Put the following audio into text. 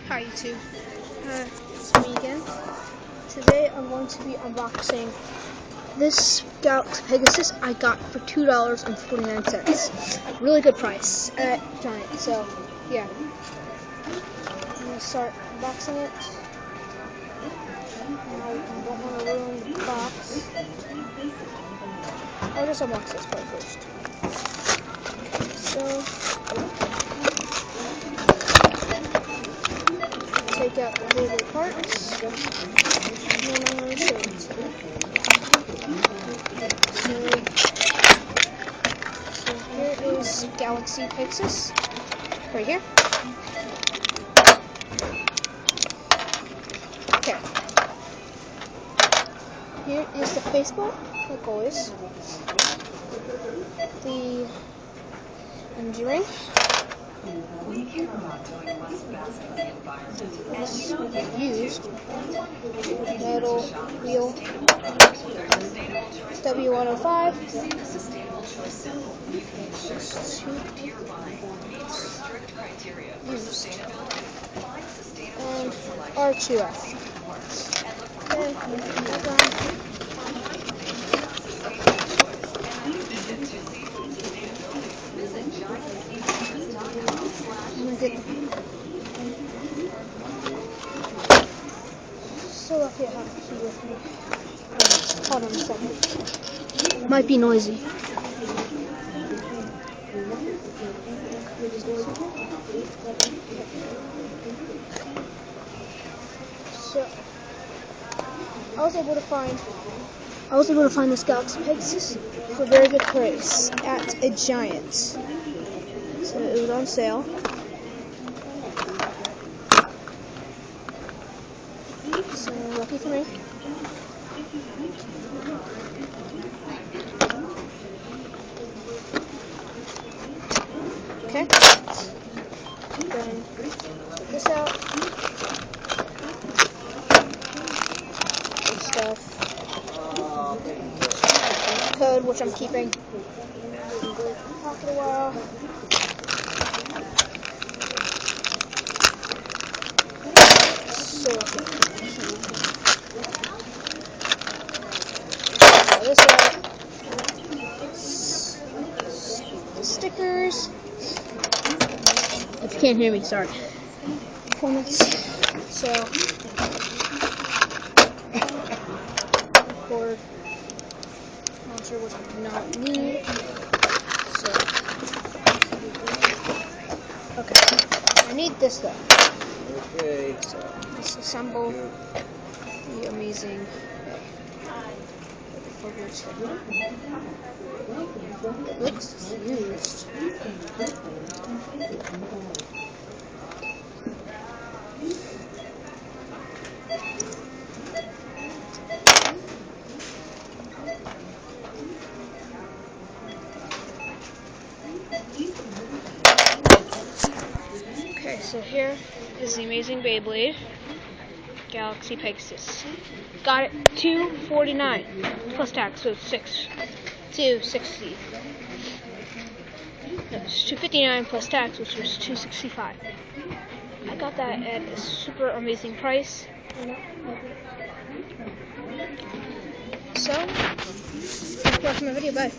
Hi YouTube, it's me again. Today I'm going to be unboxing this Galaxy Pegasus I got for $2.49. Really good price at Giant, so yeah. I'm going to start unboxing it. Now, I don't want to ruin the box. I'll just unbox this part first. So, take out the little parts, and then I'm going to show it to you. So here is Galaxy Pegasus, right here. Okay. Here is the faceplate, like always. The energy ring. This used metal wheel W105. Used. And R2F. Okay, I'm gonna get so lucky I have the key with me. Hold on a second. Might be noisy. So I was able to find this Galaxy Pegasus for a very good price at a Giant. So it was on sale. So lucky for me. Okay. Then take this out. Good stuff. Code, which I'm keeping after a while. So this out. Stickers. If you can't hear me, sorry. Components. So cord. Launcher, which I do not need. So okay. I need this though. Okay. So disassemble the amazing It looks used. Okay, so here is the amazing Beyblade Galaxy Pegasus. Got it $2.49 plus tax, so $2.60. No, it's $2.59 plus tax, which was $2.65. I got that at a super amazing price. So, thanks for watching my video. Bye.